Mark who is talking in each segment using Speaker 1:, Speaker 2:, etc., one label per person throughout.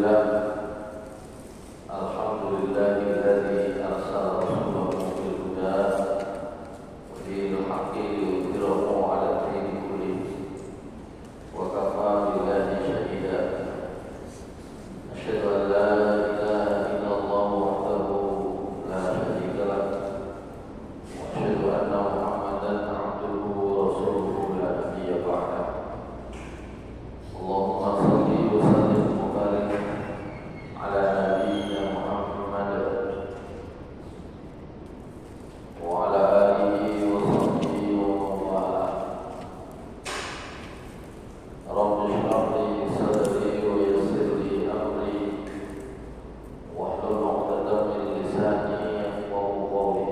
Speaker 1: Alhamdulillahilladzi arsala rasulahu bil huda wa dinil haqqi liyudhhirahu 'ala ad-dini kullih wa kafaa billahi shahida. Asyhadu an la ilaha illallah wahdahu la syarika lah wa asyhadu anna Muhammadan 'abduhu wa rasuluhu la nabiyya ba'dah. Allahumma shalli wa sallim wa barik ala nabiyyina Muhammad wa ala alihi wa sahbihi wa man wala. Rabbi shrah li sadri wa yassir li amri wahlul 'uqdatam min lisani yafqahu qawli.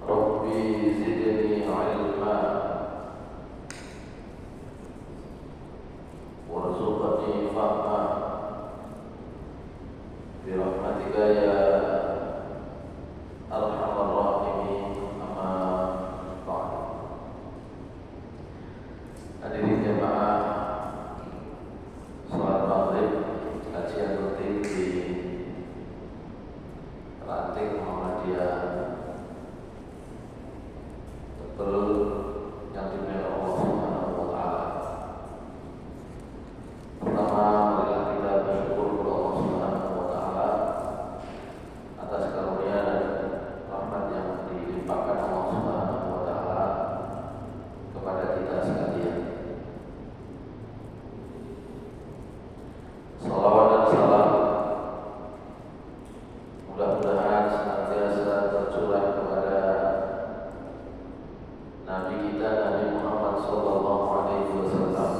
Speaker 1: Rabbi zidni 'ilma warzuqni fahma birahmatika ya arhamar rahimin. Amma ba'd. Hadirin jemaah salat maghrib kajian rutin di Ranting Muhammadiyah Tebel yang dimuliakan Allah Subhanahu wa taala. Pertama, marilah kita bersyukur kepada Allah Subhanahu wa taala atas karunia dan rahmat yang dilimpahkan Allah Subhanahu wa taala kepada kita sekalian. Salawat dan salam mudah-mudahan senantiasa tercurah kepada Nabi kita, Nabi Muhammad sallallahu alaihi wasallam,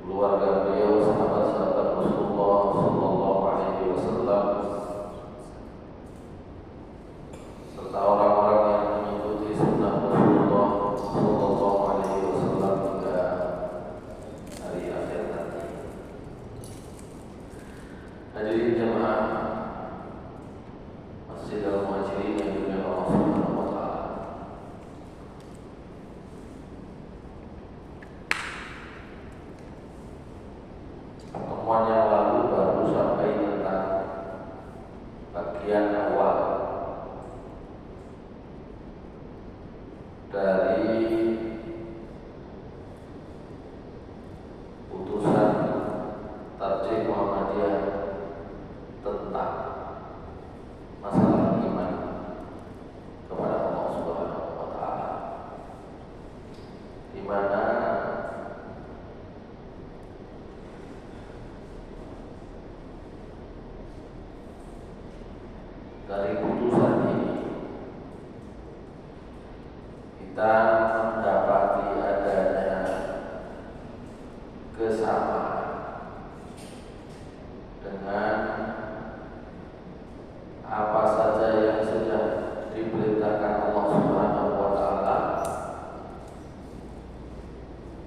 Speaker 1: keluarga beliau, sahabat-sahabat Rasulullah sallallahu alaihi wasallam, serta orang-orang yang mengikuti sunnah Rasulullah sallallahu alaihi wasallam hingga hari akhir nanti. Hadirin jemaah Masjid Al-Muhajirin yang dimuliakan Allah Subhanahu wa taala. Pertemuan yang lalu baru sampai tentang bagian awal dari putusan Tarjih Muhammadiyah tentang masalah iman kepada Allah Subhanahu wa taala, di mana dari putusan ini kita mendapati adanya kesamaan dengan apa saja yang sudah diperintahkan Allah Subhanahu wa taala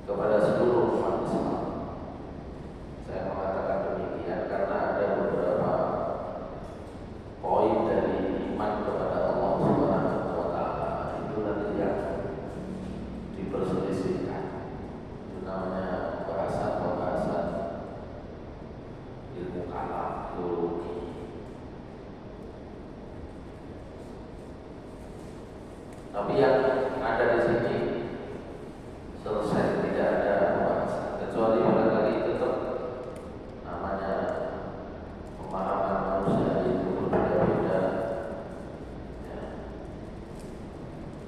Speaker 1: kepada seluruh umat Islam. Saya mengatakan demikian karena ada beberapa poin dari iman kepada Allah Subhanahu wa taala itu nanti yang diperselisihkan. Itu namanya pembahasan ilmu kalam, teologi. Tapi yang ada di sini selesai, tidak ada pembahasan, kecuali barangkali tetap namanya pemahaman manusia itu berbeda-beda. Ya.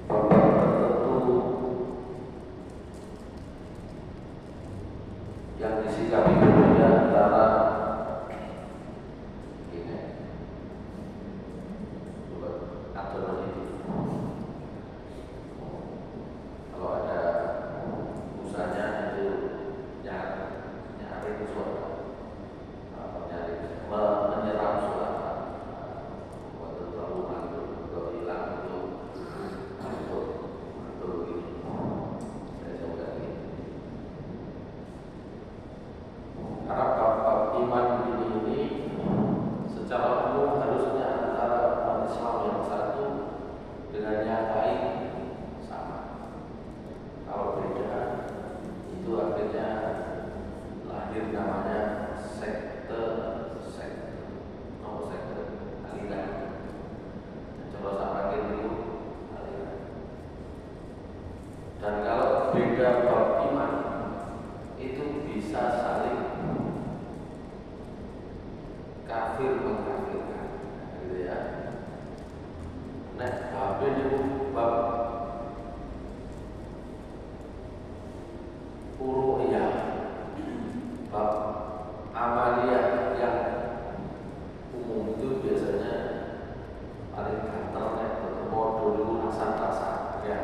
Speaker 1: Bab tertentu yang disikapi berbeda antara ini. Coba atur ini. Kalau ada berbeda bab iman itu bisa saling kafir mengkafirkan, gitu ya. Nah, bab itu bab furu'iyah, bab amaliyah yang umum itu biasanya paling gatel nek ketemu dulu rasa-rasa ya.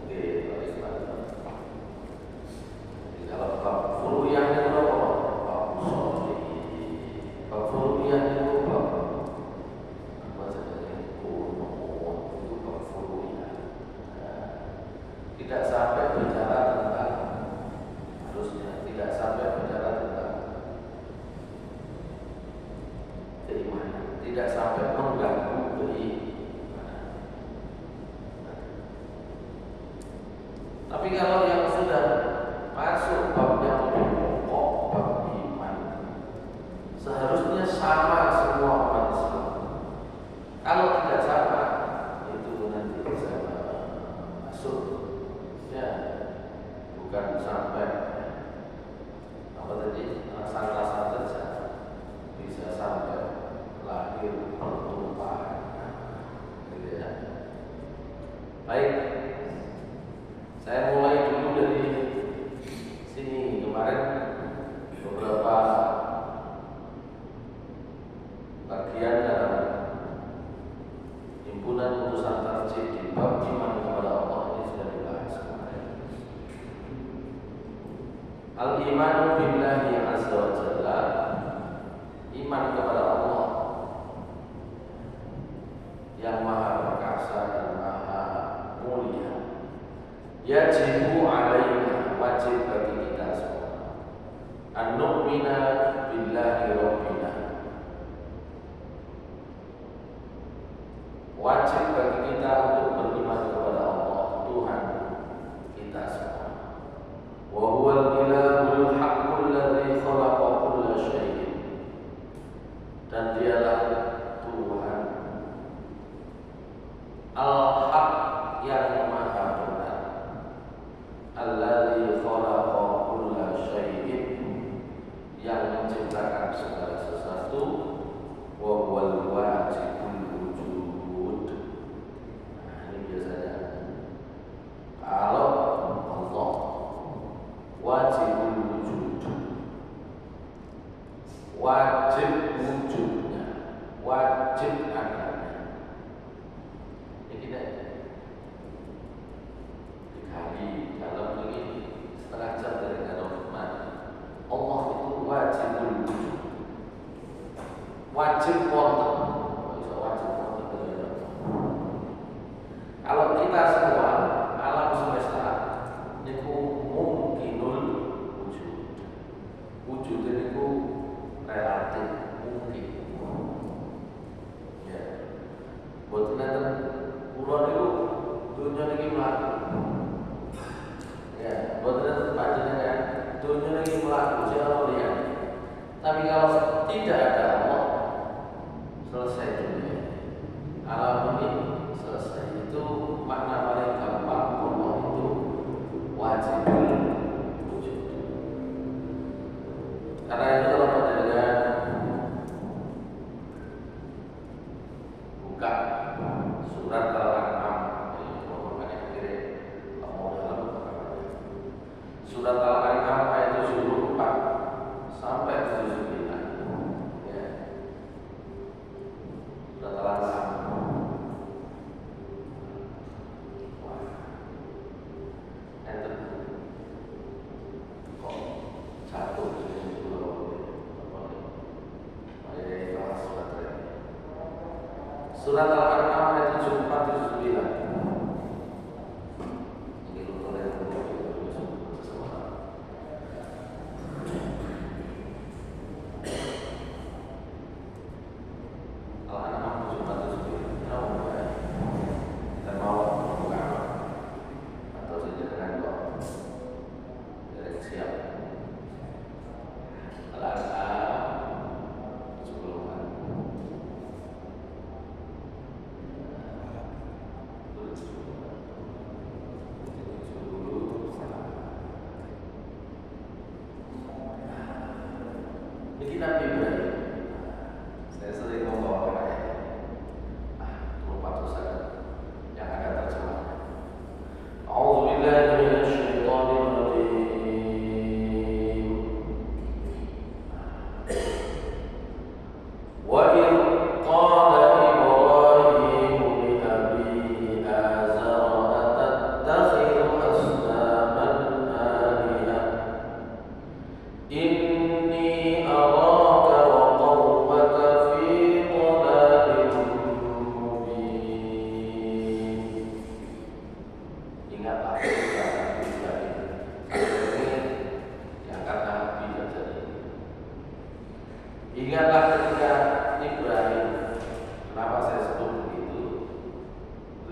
Speaker 1: Oke, baik. Jadi kalau bab furu'iyah itu bab usul, bab furu'iyah itu bab apa saja itu bab furu'iyah. Tidak sampai bicara tentang, harusnya tidak sampai bicara tentang keimanan, tidak sampai mengganggu keimanan. Tapi kalau yang sudah masuk bab yang lebih pokok, bab iman, seharusnya sama semua umat Islam. Kalau tidak sama, itu nanti bisa masuk, ya, bukan sampai apa tadi rasa-rasa saja, bisa sampai lahir pertumpahan, gitu ya. Baik, saya mulai dulu dari sini. Kemarin beberapa bagian dalam himpunan putusan tarjih di bab iman kepada Allah ini sudah dibahas kemarin. Al-imanu billahi azza wa jalla, iman kepada Allah yang maha perkasa dan maha mulia. Yajibu alaina, wajib bagi kita semua, an nu'mina billahi rabbina, wajib bagi kita untuk beriman kepada Allah Tuhan kita semua. Wa huwal ilahul haqqul ladzi khalaqa kulla syai'in, dan dialah Tuhan al-haq yang maha benar, alladzi khalaqa kulla syai'in, yang menciptakan segala sesuatu, wa huwal wajibul wujud. Nah, ini biasanya kalau Allah wajibul wujud, wajib wujudnya, wajib adanya. Ini tidak dikali dalam ini setengah jam dari Al-Quran. Allah itu wajibul wujud, wajib wonten. Bisa wajib wonten. Kalau kita semua alam semesta niku mungkinul wujud. Wujud niku relatif mungkin. Ya. Boten enten kula niku dunya niki mlaku. Ya, boten enten panjenengan dunya niki mlaku jauh liyan. Tapi kalau tidak ada Allah, selesai dunia. Alam ini selesai. Itu makna paling gampang. Allah itu wajibul wujud. Karena itu kalau panjenengan buka surat Al-An'am, surat Al-An'am ayat 74 sampai 79. Ya. Surat Al-An'am. Wah. Enter. Kok jatuh dari pulau apa nih? Mari bahas surat ini. Surat Al-An'am ayat 74 79.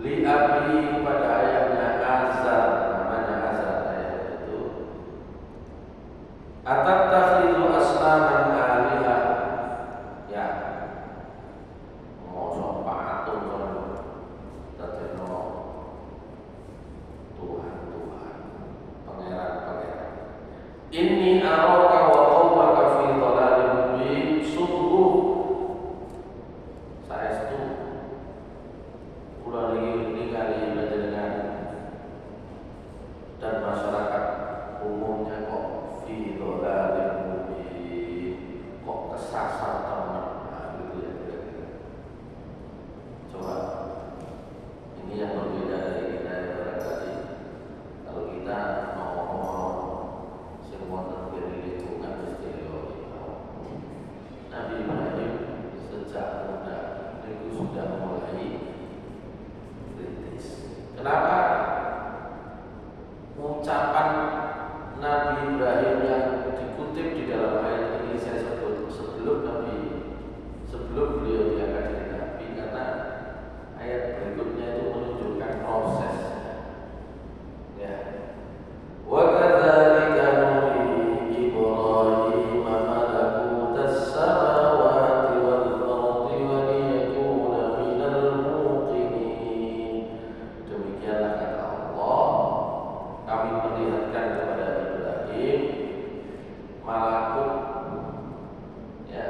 Speaker 1: li abi kepada ayahnya Azar, namanya Azar ayahnya itu, atattakhidhu asnaman alihah, ya mosok patung dadekno Tuhan pangeran. Inni araka wa qaumaka fi dhalalin mubin. Sungguh saestu kula ningali panjenengan dan masyarakat umumnya kok fi dhalalin mubin, kok kesasar teman. Nah, gitu ya kira-kira. Coba ini yang berbeda dari kita yang barangkali kalau kita ngomong semua terjadi lingkungan istilah Nabi Ibrahim sejak muda itu sudah mulai kritis. Kenapa? Ucapan Nabi Ibrahim yang dikutip di dalam ayat ini saya sebut sebelum beliau diangkat jadi Nabi, karena ayat berikutnya itu menunjukkan proses. Ya. Wa kadzalika nuri Ibrahim malakutas samawati wal ardi wa liyakuna minal muqinin. Demikianlah kata Allah, kami perlihatkan kepada Ibrahim malakut, ya,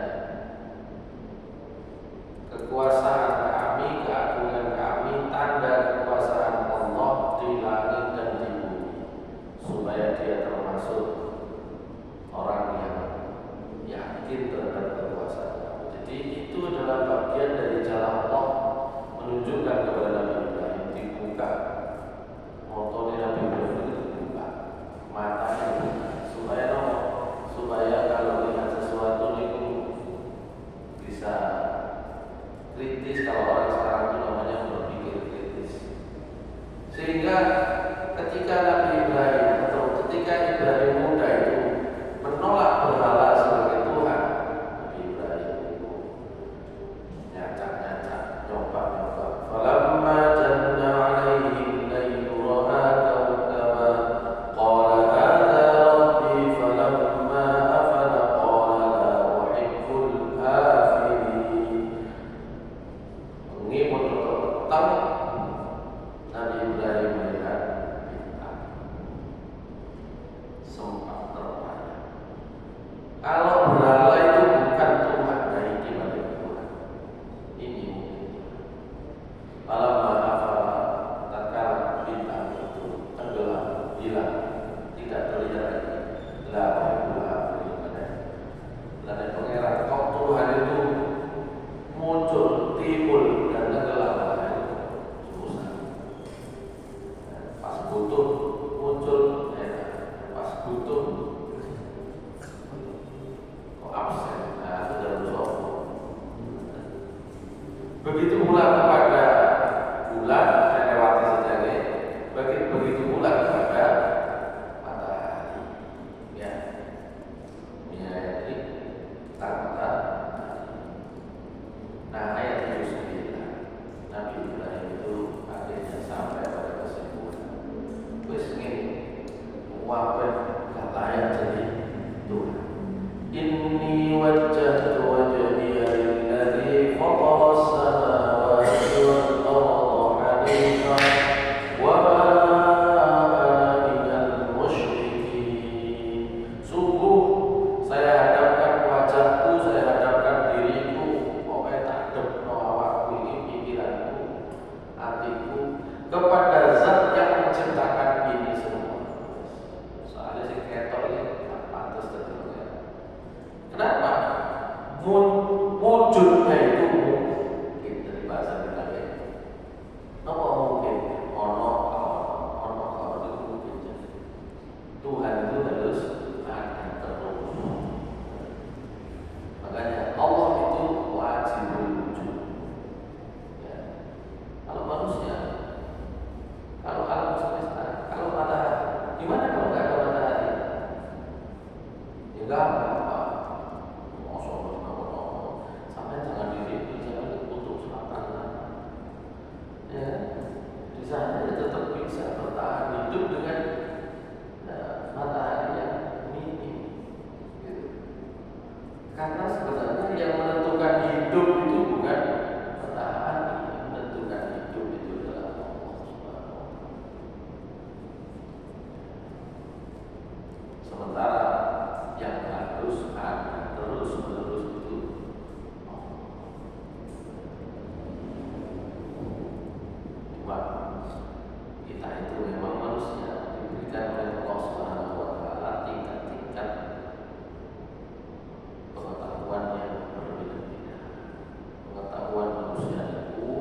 Speaker 1: kekuasaan kami, keagungan kami, tanda kekuasaan Allah di langit dan di bumi, supaya dia termasuk orang yang yakin terhadap kekuasaan kami. Jadi itu adalah bagian dari cara Allah menunjukkan kepada Nabi Ibrahim, dibuka motornya Nabi Ibrahim itu, dibuka matanya, supaya kalau lihat sesuatu itu bisa kritis. Kalau orang sekarang itu namanya berpikir kritis. Sehingga ketika Nabi Ibrahim atau ketika Ibrahim muda itu menolak berhala sebagai Tuhan, Nabi Ibrahim itu nyacak-nyacak, nyoba-nyoba. Falamma janna 'alaihi al-lailu ra'a kawkaban qala hadza rabbi falamma afala qala la uhibbul afilin. Mengimut untuk petang, Nabi Ibrahim melihat bintang, sempat terpana. Kalau berhala itu bukan Tuhan, nah ini bagi Tuhan. Ini mungkin. Falamma afala, tatkala bintang itu tenggelam, hilang, tidak terlihat lagi. La uhibbul afilin. Dan pengeran kok Tuhan itu muncul, timbul dan tenggelam, susah. Pas butuh muncul, pas butuh kok absen. Nah, itu dalam soal. Begitu pula kepada bulan, saya lewati saja ya. Begitu pula kepada matahari. Ya, ini ayat ini tentang matahari. Nah, ayat itu sendiri, Nabi Ibrahim itu akhirnya sampai pada kesimpulan, wis ngene, wabah gak layak jadi Tuhan. Inni wajjahtu wajhiya lilladzi fatara as-samawati wal arda hanifan wa ma ana minal musyrikin. Sungguh saya hadapkan wajahku, saya hadapkan diriku, pokoknya tak depno awakku ini, pikiranku, hatiku kepada zat yang menciptakan ini semua. Soalnya si ketor ini tak pantas terdengar. Kenapa? Wujudnya itu mungkin dari bahasa kita ya. Apa mungkin? Ono itu mungkin. Tuhan itu harus ada terus. Makanya Allah itu wajib wujud. Ya. Kalau manusia, kalau Musa tetap bisa bertahan hidup dengan matahari yang minim, gitu. Karena sebenarnya yang menentukan hidup itu bukan matahari, yang menentukan hidup itu adalah Allah Subhanahu wa Ta'ala. Sementara yang harus ada terus menerus itu cuma kita itu memang manusia diberikan oleh Allah Subhanahu wa Ta'ala tingkat-tingkat pengetahuan yang berbeda-beda. Pengetahuan manusia itu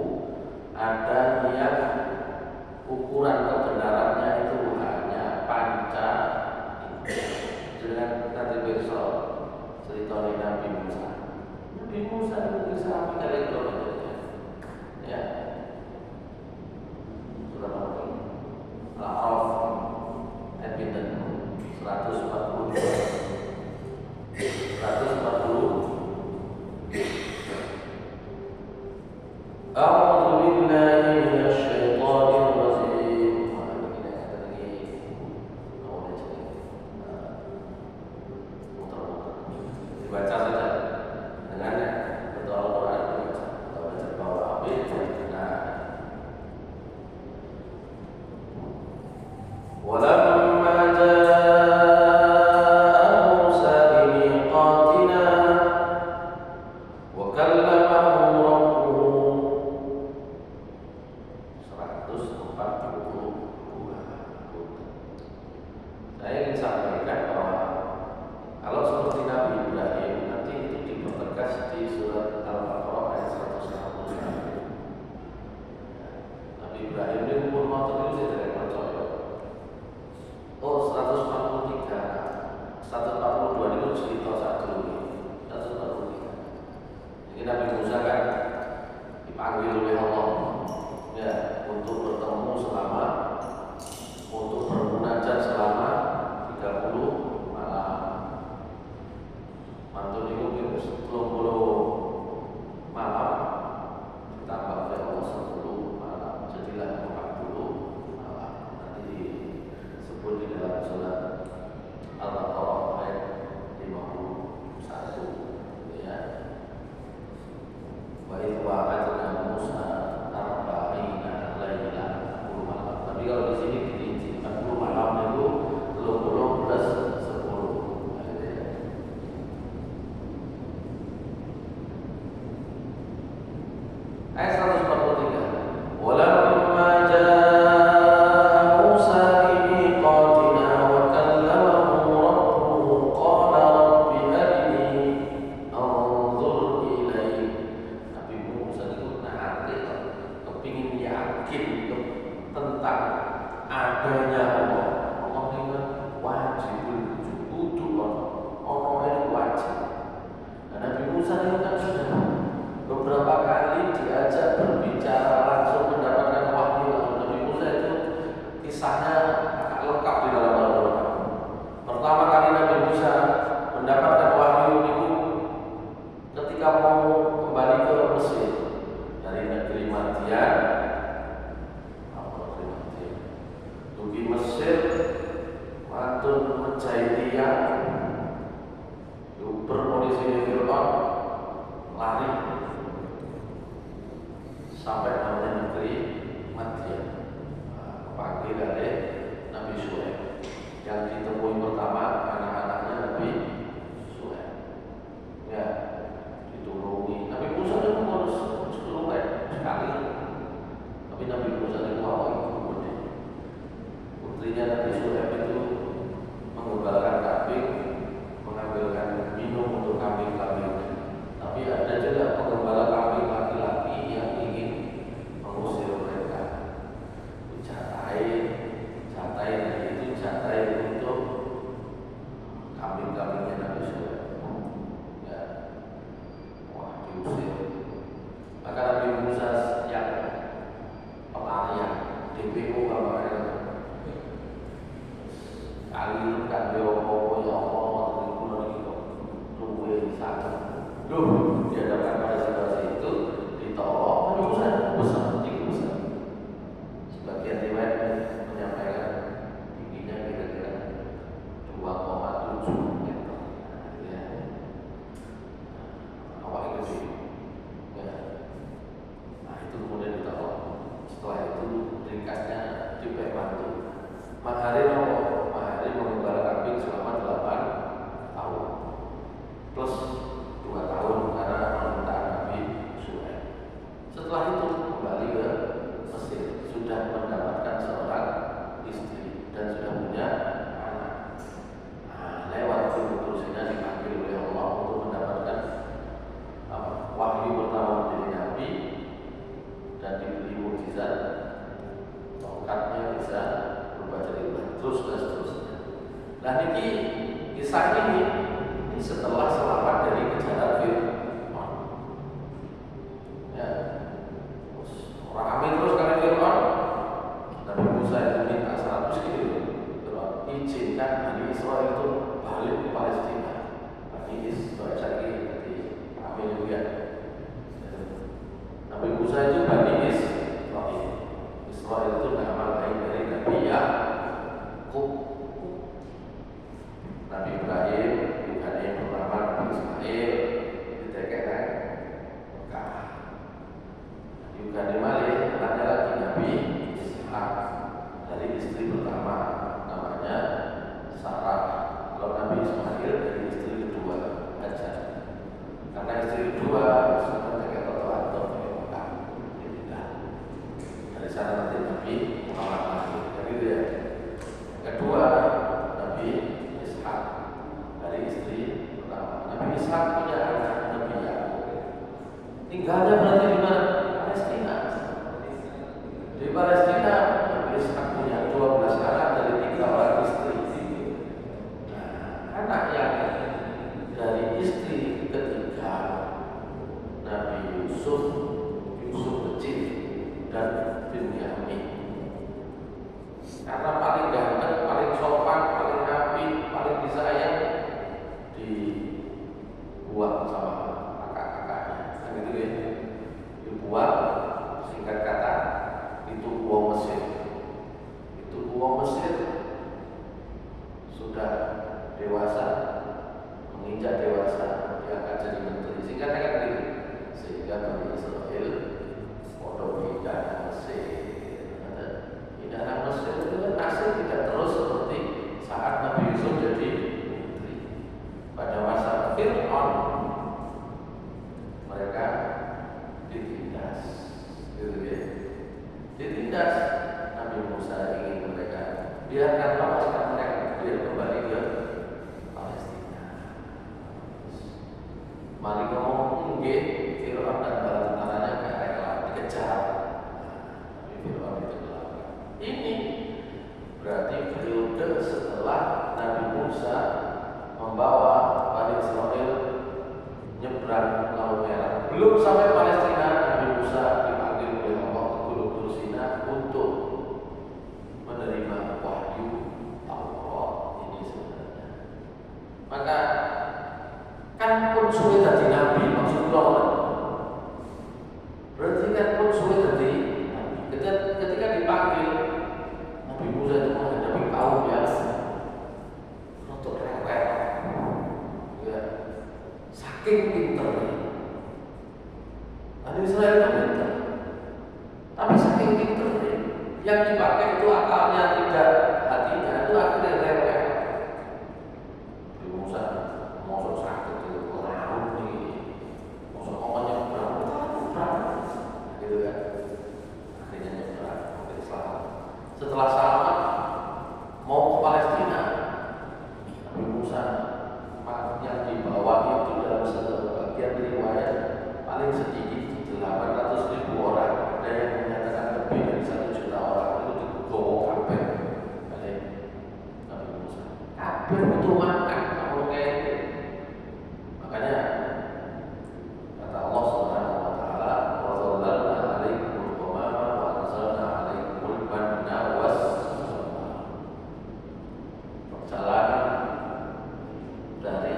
Speaker 1: ada yang ukuran kebenarannya itu hanya panca dengan nanti besok cerita Nabi Musa. Nabi Musa itu bisa kali itu ya. Surah Al-A'raf ayat 142. 140. A'udzu billahi minasy syaithanir rajim. Dibaca saja dengannya betul Al-Quran dibaca. Kalau baca bawah habis, nah. Walamma jaa Musa limiqatina wa kallamahu rabbuhu 142. Saya ingin sampaikan bahwa kalau seperti Nabi Ibrahim nanti itu dipertegas di surat Al-Baqarah ayat 161. Nabi Ibrahim ini umur motor itu saya tidak percaya. Oh 143, 142 itu cerita satu ini. 143. Ini Nabi Musa kan dipanggil oleh Allah ya untuk bertemu selama untuk bermunajat selama 30 malam. Mantun itu 30 malam ditambah oleh Allah 10 malam, jadilah 40 malam. Nanti disebut di dalam surat Al-Baqarah ayat 51 ya. Wa idh wa'adna Musa 40 lailan 40 malam. Tapi kalau di sini dirinci 40 malam itu 30 plus 10. Ayat 143. Walamma jaa Musa limiqatina wa kallamahu rabbuhu qala rabbi arini anzur ilaik. Nabi Musa itu nanti kepingin yakin tentang adanya Allah. Allah itu wajib kudu Allah itu wajib. Dan Nabi Musa itu kan sudah beberapa kali diajak berbicara langsung mendapatkan wahyu. Nabi Musa itu kisahnya agak lengkap di dalam Al-Quran. Pertama kali Nabi Musa mendapatkan wahyu itu ketika mau kembali ke Mesir dari negeri Madian. Di Mesir mantun menjahit tiang berpolisi Fir'aun lari sampai namanya negeri Madian. Panggil oleh Nabi Syuaib. Yang ditemui pertama anak-anaknya Nabi Syuaib. Ya, ditulungi. Nabi Musa itu harus tulungan sekali. Tapi Nabi Musa itu awal putrinya Nabi Syuaib itu mengembalakan kambing, mengambilkan minum untuk kambing-kambing. Tapi ada juga penggembala kambing laki-laki yang ingin mengusir mereka. Jatai itu jatai untuk kambing-kambingnya Nabi Syuaib. Ya, wah diusir. Maka Nabi Musa yang pelarian DPO kabarnya. Kali kan dia opo ya Allah tunggu di sana. Duh, dihadapkan pada situasi itu ditolong. Nabi Musa besar, tinggi besar. sebagian riwayat menyampaikan tingginya kira-kira 2,7 meter. Ya. Awal itu sih. Ya. Nah itu kemudian ditolong. Setelah itu ringkasnya dipakai mantu. Mahari mengimbal kambing selama 8 tahun plus 2 tahun karena permintaan Nabi Suhaib. Setelah itu kembali ke Mesir, sudah mendapatkan seorang istri dan sudah punya anak. Nah, lewat Tursinya dipanggil oleh Allah untuk mendapatkan wahyu pertama menjadi Nabi dan diberi mukjizat, tongkatnya bisa berubah jadi ular, terus dan seterusnya. Nah ini kisah ini setelah selamat dari kejaran Fir'aun. Ya, rame terus karena Fir'aun. Nabi Musa itu minta 100 kilo. Izinkan Bani Israel itu balik ke Palestina. Bani Israel lagi di rame juga. Nabi Musa itu Bani Israel. Israel itu nama lain dari Nabi Yakub. Nabi Ibrahim pertama Nabi Ismail ditekekan Mekah. Juga di Malik anaknya lagi Nabi Ishak dari istri pertama namanya Sarah. Kalau Nabi Ismail dari istri kedua Hajar. Karena istri kedua sudah tekekan atau Mekah. Dari sana nanti Nabi Muhammad lahir. Jadi dia kedua Nabi Ishak dari istri Nabi Ishak punya anak Nabi Yakub. Tinggalnya berarti di mana? Palestina. Di Palestina Nabi Ishak punya 12 anak dari 3 orang istri. Nah, anak yang dari istri ketiga Nabi Yusuf kecil dan Binyamin. Karena paling ganteng, paling sopan, paling rapi, paling disayang dibuang sama kakak-kakaknya, kan gitu ya. Dibuang, singkat kata, itu buang Mesir. Itu buang Mesir sudah dewasa, menginjak dewasa, dia akan jadi menteri. Singkat kata gitu. Sehingga Bani Israel bodoh pindah Mesir. Pindah Mesir itu nasib tidak terus seperti saat Nabi Yusuf jadi menteri. Pada masa Fir'aun mereka ditindas, gitu ya. Ditindas. Nabi Musa ingin mereka biarkan lepaskan mereka, biar kembali ke Palestina. Mari ngomong nggih, Fir'aun dan bala tentaranya gak rela dikejar. Tapi Fir'aun ditenggelamkan. Ini berarti periode setelah Nabi Musa membawa Bani Israel nyebrang Laut Merah. Belum sampai Palestina, Nabi Musa dipanggil oleh Allah ke Gunung Tursina untuk menerima wahyu Taurat ini sebenarnya. Maka kan pun sulit jadi nabi, maksud Allah. Berarti kan pun sulit jadi nabi. Ketika dipanggil Nabi Musa itu menghadapi kaum yang untuk rewel, ya, saking pinternya. Nabi Israel itu pinter, tapi saking pinternya yang dipakai itu akalnya, tidak hatinya, itu akhirnya rewel. Nabi Musa mau sakit itu orang ini, mau ngomongnya berapa, gitu kan? Akhirnya nyebrang ke Islam. Setelah selamat mau ke Palestina, Nabi Musa yang dibawa itu dalam sebagian riwayat paling sedikit 800.000 orang, ada yang menyatakan lebih dari 1 juta orang itu digowo kabeh oleh Nabi Musa. Kabeh butuh makan, kamu kayak itu. Makanya kata Allah Subhanahu wa taala, "Wa dzallalna 'alaikumul ghamama wa anzalna 'alaikumul manna wassalwa." Perjalanan dari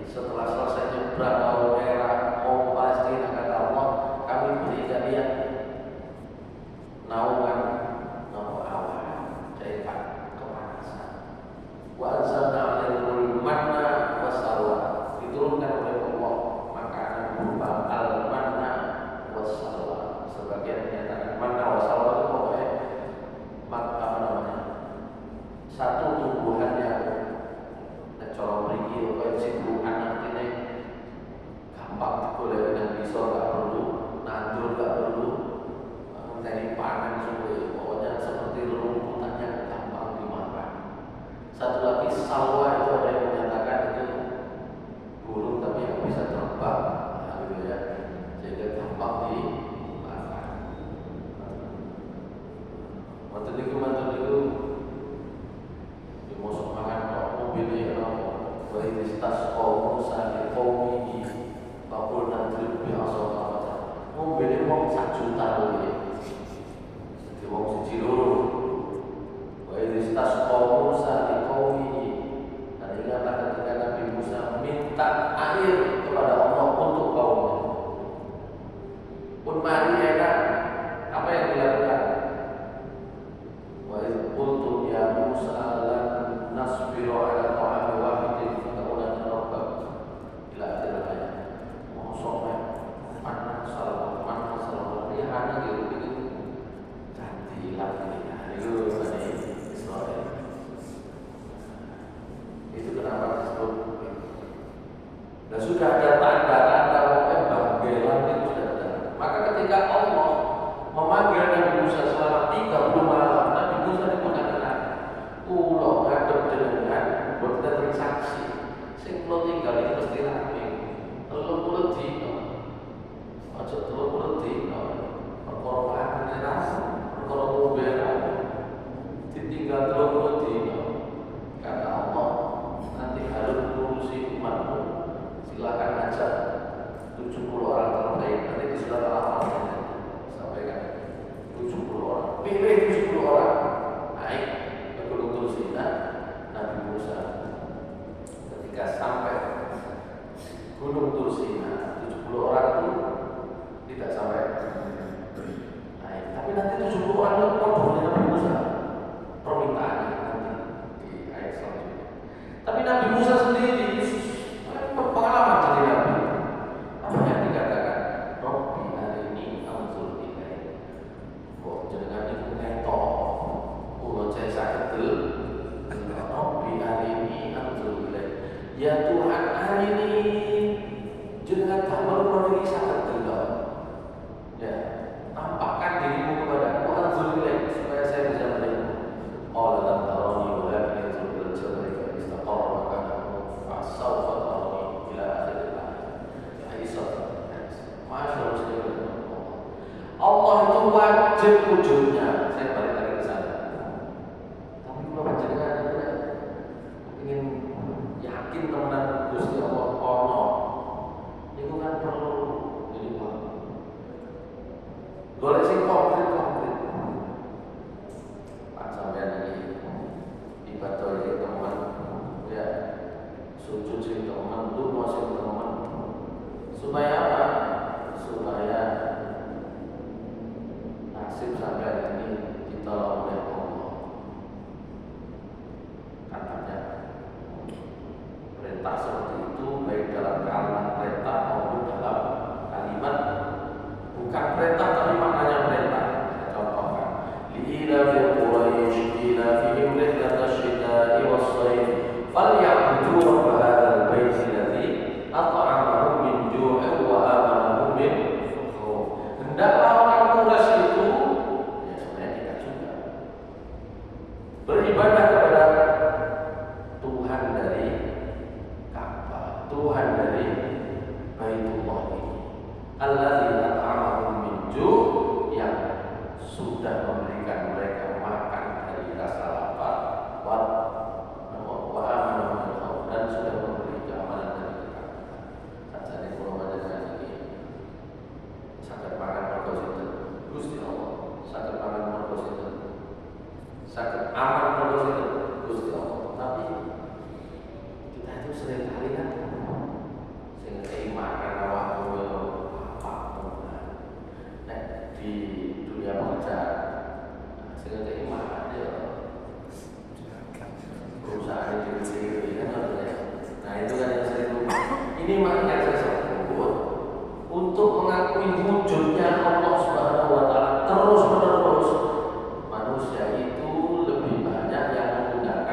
Speaker 1: setelah selesai nyebrang Laut Merah mau ke Palestina, kata Allah, kami satu tumbuhan yang colong mriki kaya sibuk anak ini gampang digoleki nang bisa, gak perlu nandur, gak perlu ngenteni panen suwe, pokoknya seperti rumputan yang gampang dimakan. Satu lagi salwa, itu ada yang menyatakan itu burung tapi yang bisa terbang, nah, gitu ya, sehingga gampang dimakan. Waktu itu dimasuk makan kok mobilnya wa istas qaum sa'il qaumi faqul nadrib bi asawata. Mobilnya wong 1 juta lho. Jadi wong siji loro. Wa istas qaum sa'il qaumi. Dan ingatlah ketika Nabi Musa minta air kepada Allah untuk kaumnya. Pun mari enak, apa yang dilakukan? Wa qultu ya Musa lan nasbiru ala ta'ami wahidin fataqulana rabbak ila akhir ayat. Mosok mana salah ya ana gitu ganti lagi itu tadi Israel. Itu kenapa disebut. Dan sudah ada tanda-tanda pembangkitan itu sudah ada. Maka ketika Allah memanggil Nabi Musa selama 30 malam, Nabi Musa itu mengatakan, "Kulo ngadep dengan boten transaksi. Sing kulo tinggal iki mesti rame. 30 dino. Aja 30 dino. Perkara pangan ras, perkara mobil ditinggal 30 dino. Kata Allah, nanti harus ngurusi umatmu. Silakan ajak 70 orang terbaik. Nanti di surat Al-Ahqaf sampaikan 70 orang. Pilih 70 orang. Naik ke Gunung Tursina. Nabi Musa ketika sampai Gunung Tursina, 70 orang itu tidak sampai naik. Tapi nanti 70 orang itu kodoknya Nabi Musa. Permintaannya nanti di ayat selanjutnya. Tapi Nabi Musa sendiri pengalaman dari Nabi. Apa yang dikatakan? Rabbi arini anzur ilaik. Kok jenengan iku ketok. Kula cek saged. Rabbi arini anzur ilaik. Ya Tuhan, hari ini jenengan damel kula iki saged delok. Ya, tampakkan dirimu kepadaku anzur ilaik supaya saya bisa melihat. Qala lam tarani walakin anzur ila al-jabal fa istaqarra makanahu fa sawfa tarani ila akhir Allah itu wajib wujudnya. Saya balik lagi ke sana. Tapi kalau panjenengan ingin yakin temenan Gusti Allah ono, itu kan perlu ini Pak. Golek sing konkret. Pak sampean iki ibadah iki teman ya. Sujud sing teman, donga sing teman. Supaya apa? Supaya nasib sampai ini ditolong oleh Allah. Katanya perintah seperti itu baik dalam kalimat perintah maupun dalam kalimat bukan perintah tapi maknanya perintah. Saya contohkan. Li'ila fi Quraisy ila fihim rihlatash shita'i was-shayf falyabudu rabb hadzal bait alladzi at'amahum min ju'in wa amanahum min khauf. Hendaklah orang Quraisy itu ya sebenarnya kita juga beribadah kepada Tuhan dari Ka'bah, Tuhan dari Baitullah ini. Alladzi at'amahum min ju' yang sudah memberikan mereka makan dari rasa lapar wa amanahum min khauf dan sudah memberi keamanan dari ketakutan. Sajane kula panjenengan iki saged makan mergo sinten? Gusti Allah. Saged makan mergo sinten? Saged aman mergo sinten? Gusti Allah. Tapi kita itu sering kali kan sing keimanan awakmu apapun. Nek di dunia pekerjaan sing keimanan ya perusahaan itu kan. Nah itu kan yang sering lupa. Ini makanya saya sebut untuk mengakui wujudnya Allah Subhanahu wa taala terus menerus. Manusia itu lebih banyak yang menggunakan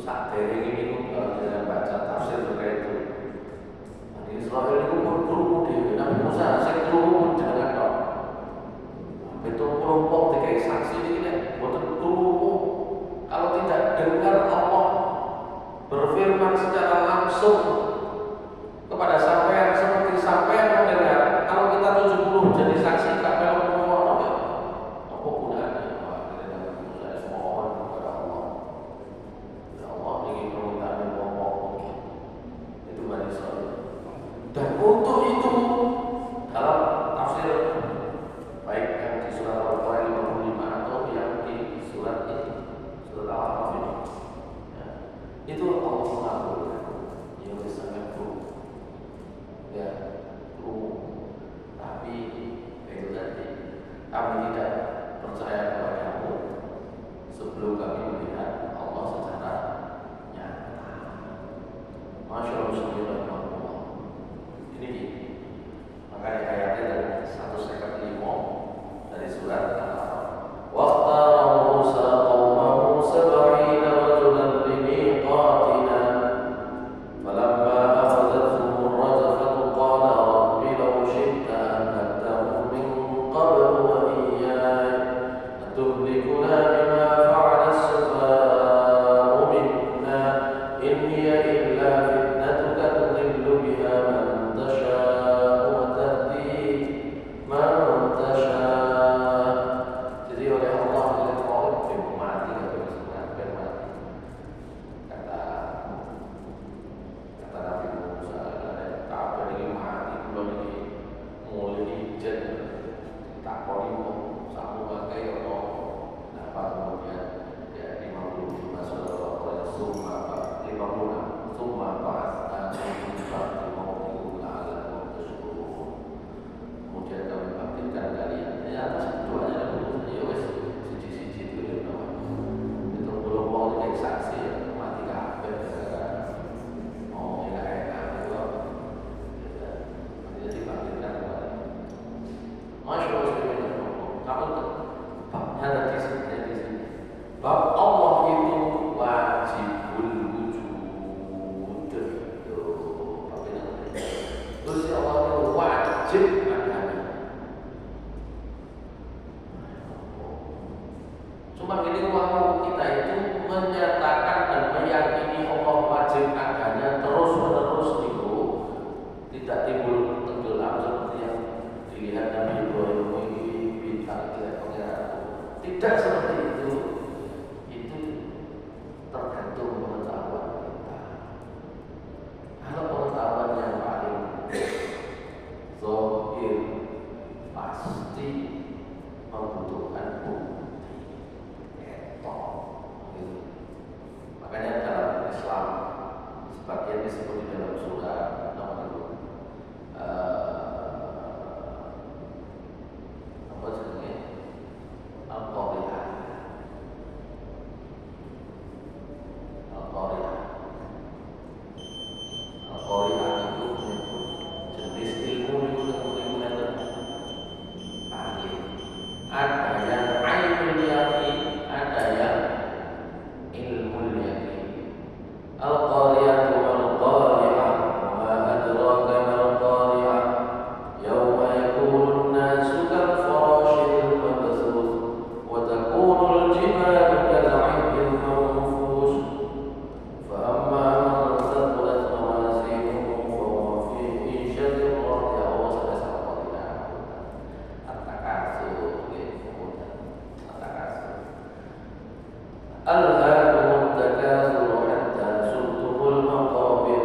Speaker 1: saat dari ini kalau kita baca tafsir terkait itu, Bani Israel itu berkerumun di Nabi Musa, saya kerumun dengan dok. Betul kelompok tiga saksi ini kan, bukan kerumun. Kalau tidak dengar Allah berfirman secara langsung kepada sampean seperti sampean mendengar, kalau kita 70 jadi saksi tak melok semua apa gunanya? Akhirnya Nabi Musa mohon kepada Allah. Ya Allah ingin permintaan ngomong itu Bani Israil. Dan untuk itu dalam tafsir baik yang di surat Al-Baqarah 55 atau yang di surat ini, surat Al-A'raf ini, ya, itu Allah mengabulkan yang disebut ya tapi itu tadi kami tidak percaya kepadamu sebelum kami melihat Allah secara nyata. Masya Allah, ini makanya ayatnya dari 155 dari surat Al-A'raf. Waqtara Musa qaumahu 70 rajulan limiqatina falamma akhadhathum ar-rajfatu qala rabbi law shi'ta ahlakthahum min qablu wa iyyaya atuhlikuna bima fa'ala as-sufaha'u minna in hiya illa fitnatuka tudillu biha man tasha'u wa tahdi man tasha'u. Jadi oleh Allah mati mati kata Nabi Musa, kabeh iki mati kula niki mulai ijen tak koni samu pakai ono apa kemudian ya 55 surat Al-Baqarah summa 56 summa kemudian kami bangkitkan kalian ya atas keduanya ya wes siji-siji itu itu belum mau jadi saksi ya mati kabeh mau enak-enak itu jadi dibangkitkan kembali. Masya Allah, kamu babnya ada di sini. Bab Allah itu wajibul wujud. Terus Allah itu wajib adanya. Cuma ini mau kita itu menyatakan dan meyakini Allah wajib adanya terus menerus itu tidak timbul tenggelam seperti yang dilihat Nabi Ibrahim ini bintang tidak seperti itu. Itu tergantung pengetahuan kita. Kalau pengetahuan yang paling zahir pasti membutuhkan bukti. Makanya dalam Islam sebagian disebut di dalam surah nomor apa sebenarnya Al-Qari'ah. Al-Qari'ah itu menyebut jenis ilmu yang ahli. Ada yang ainul yaqin, ada yang ilmu yaqin. Al-Qari'atu wal-Qari'ah wa ma adraka mal-Qari'ah yawma yakunu an-nasu kal-farashil mabthuth wa takunu al-jibalu kal-'ihni al-manfush fa amma man thaqulat mawazinuhu fa huwa fi 'ishatin radiyah wa sadaqah at-takasur at-takasur alhaakumut takatsur hatta zurtumul maqabir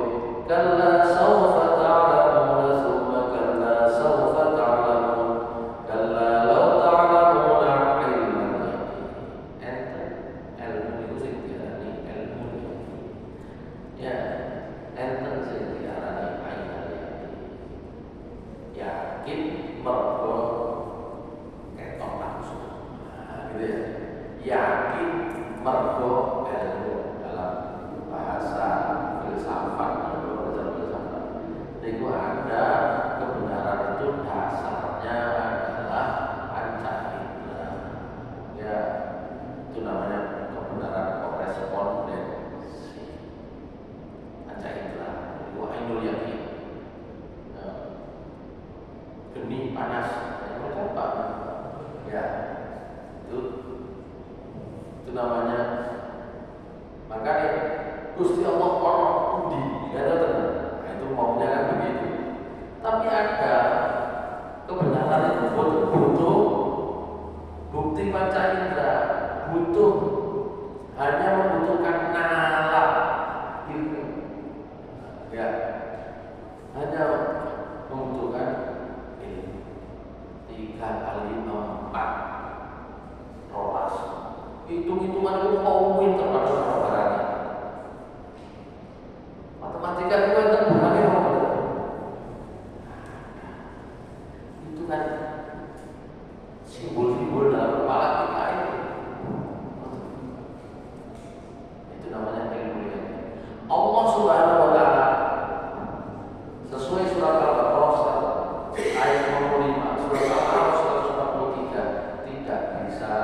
Speaker 1: kalla sawfa ta'lamun thumma kalla sawfa ta'lamun kalla law ta'lamuna 'ilmal yaqin. Ilmu itu sing diarani ilmu ya enten sing diarani ainul yaqin. Yakin mergo ketok langsung. Gitu ya. Yakin mergo ilmu dalam bahasa filsafat atau filsafat itu ada kebenaran itu dasarnya adalah panca indera ya, itu namanya kebenaran korespondensi namanya ilmu yang Allah Subhanahu wa taala sesuai surat Al-Baqarah ayat 55, surat Al-Baqarah 143 tidak bisa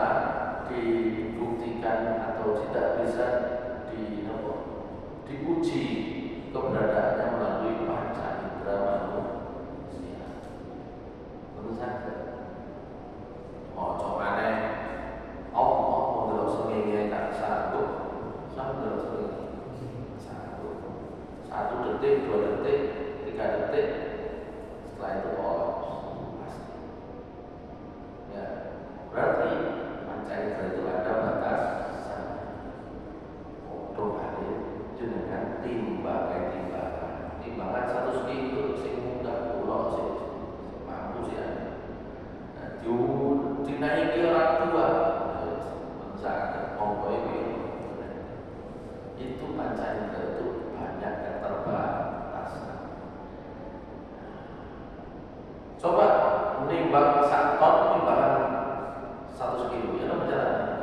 Speaker 1: dibuktikan atau tidak bisa diuji keberadaannya melalui panca indera manusia. Tentu saja. Oh, coba nih. Allah mendelok sengenge tak satu detik, 2 detik, 3 detik, setelah itu pasti. Ya, berarti panca indera itu ada batasan. Dengan timbangan 100 kilo sing mudah kula sing mampu sih dinaiki orang tua sangat monggo itu panca indera itu banyak keterbatasan. Coba menimbang 1 ton timbangan 100 kilo ya berjalan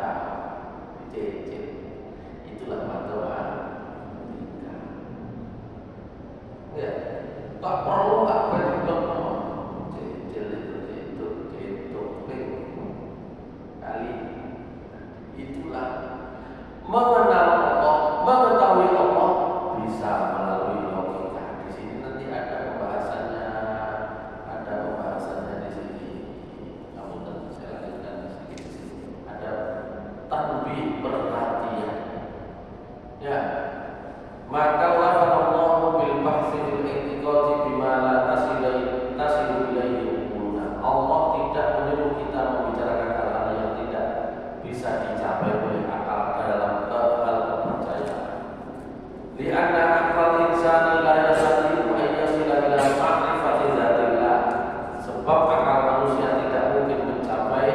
Speaker 1: itulah matematika. Ya, tak perlu tak berhitung itu kali itulah mengenal Allah, mengetahui Allah bisa melalui logika. Di sini nanti ada pembahasannya di sini. Namun tentu saya lanjutkan sedikit di sini. Ada tanbih perhatian. Ya, maka lafanallahu bil bahsi fil i'tiqadi bima la tasilu ilaihi uquluna. Allah tidak menyuruh kita membicarakan hal-hal yang tidak bisa dicapai oleh akal dalam hal kepercayaan. Li'anna aqal insani la yastati'u an yasila ila ma'rifati dzatillah. Sebab akal manusia tidak mungkin mencapai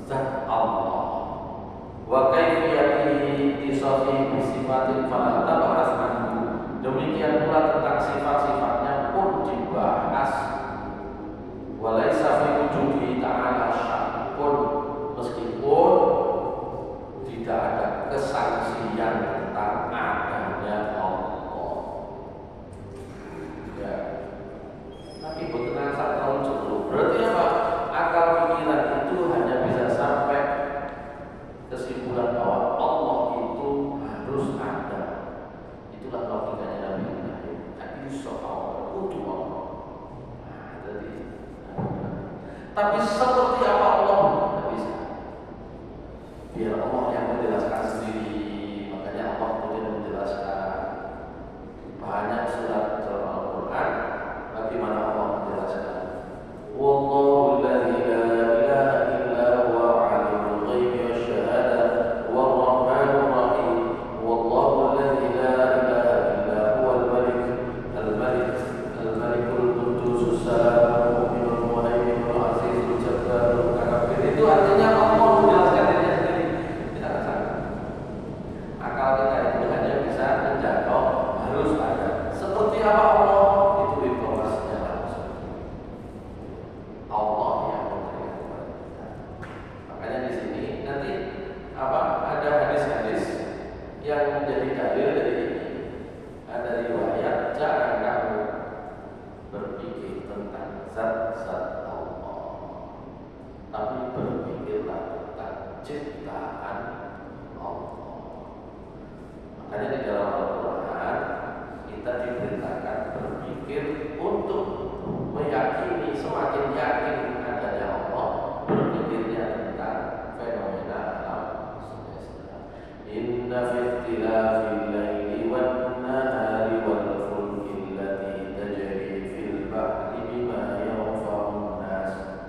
Speaker 1: zat Allah. Wa kaifiyatihi tisafi bi sifatin fala tab'as anhu. Demikian pula tentang sifat-sifatnya pun dibahas. Walaisa fi wujudi ta'ala syakkun, meskipun tidak ada kesangsian tentang adanya Allah. Ya. Tapi betul tahun sebelum. Berarti apa? Akal pikiran itu hanya bisa sampai kesimpulan bahwa Allah itu harus ada. Itulah logikanya Nabi Ibrahim. Untuk Allah. Tapi seperti apa Allah tidak bisa. Biar Allah yang menjelaskan sendiri. Makanya Allah kemudian menjelaskan banyak surat dalam Al-Quran. Bagaimana Allah menjelaskan? Wallahu alladzi la ilaha illa huwa alimul ghaibi wasyahadah wal rahmanur rahim. Wallahu alladzi la ilaha illa huwa al-malikul quddus salamul mu'minul muhaiminul azizul jabbarul mutakabbir. Itu artinya Allah menjelaskan dirinya sendiri. Kita tidak salah. Akal kita itu hanya bisa menjangkau harus ada. Seperti apa Allah? Itu informasinya langsung. Allah yang memberikan kepada kita. Makanya di sini nanti ada hadis-hadis yang menjadi dalil dari ini. Ada riwayat jangan kamu berpikir tentang zat-zat Allah, tapi berpikirlah tentang ciptaan Allah. Makanya di dalam Al-Quran kita diperintahkan berpikir untuk meyakini, semakin yakin adanya Allah, berpikirnya tentang fenomena alam semesta. Inna fi ikhtilafil laili wan nahari wal fulki allati tajri fil bahri bima yanfa'un nas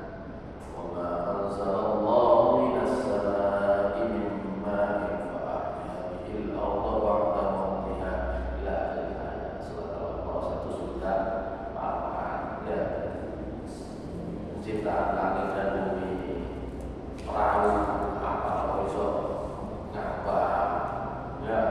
Speaker 1: wa ma anzalallahu minas samaa'i min ma'in fa ahya bihil arda ba'da mawtiha ila akhir surat Al-Baqarah 1 sudah apa ya, penciptaan langit dan bumi, perahu apa iso ngapa ya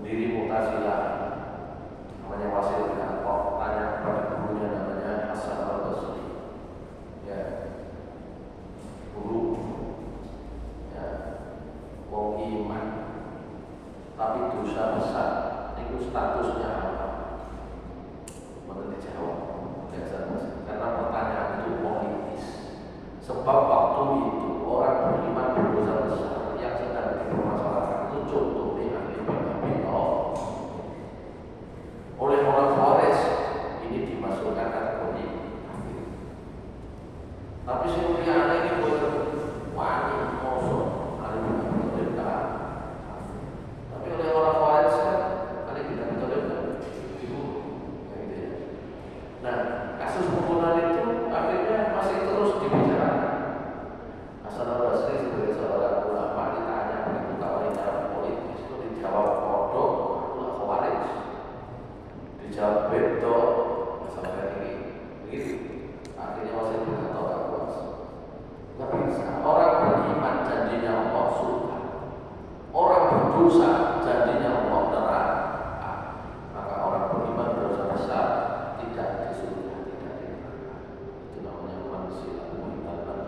Speaker 1: pendiri Mu'tazilah namanya Wasil bin Al-Qaf tanya kepada gurunya namanya Hasan Al-Basri, ya guru, ya wong iman tapi dosa besar itu statusnya apa? Mana dijawab biasa karena pertanyaan itu politis. Sebab waktu itu orang beriman berdosa besar yang sedang dipermasalahkan itu contohnya ahli bid'ah. Oleh orang Khawarij ini dimasukkan kategori kafir. Tapi semuanya ini bukan wani mosok ahli bid'ah. Tapi oleh orang Khawarij kan ahli bid'ah itu ya. Nah, kasus pembunuhan itu akhirnya masih terus dibicarakan. Hasan Al-Basri sebagai seorang ulama ditanya begitu tawari cara politis itu dijawab kodok Khawarij, dijawab beto sampai ini begitu. Akhirnya masih berkata orang puas. Nggak bisa. Orang beriman janjinya Allah surga. Orang berdosa janjinya Allah neraka. Maka orang beriman berdosa besar tidak di surga, tidak di neraka. Itu namanya manusia muhtaman.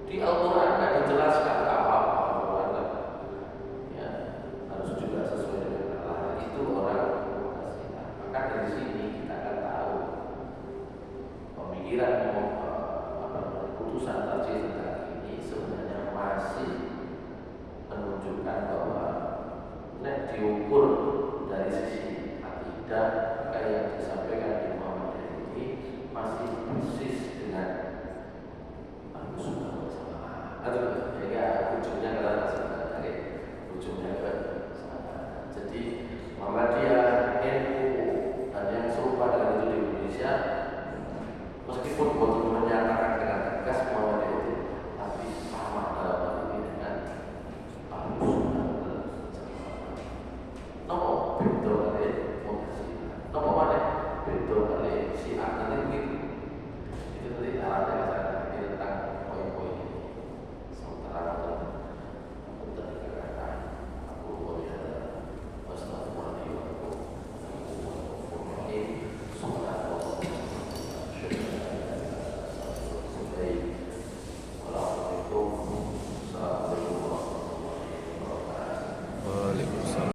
Speaker 1: Di Al-Quran tidak dijelaskan apa-apa Al-Quran, ya, harus juga sesuai dengan Allah. Itu orang Mu'tazilah. Maka dari sini kita akan tahu pemikiran putusan tarjih ini sebenarnya masih menunjukkan bahwa nek diukur dari sisi akidah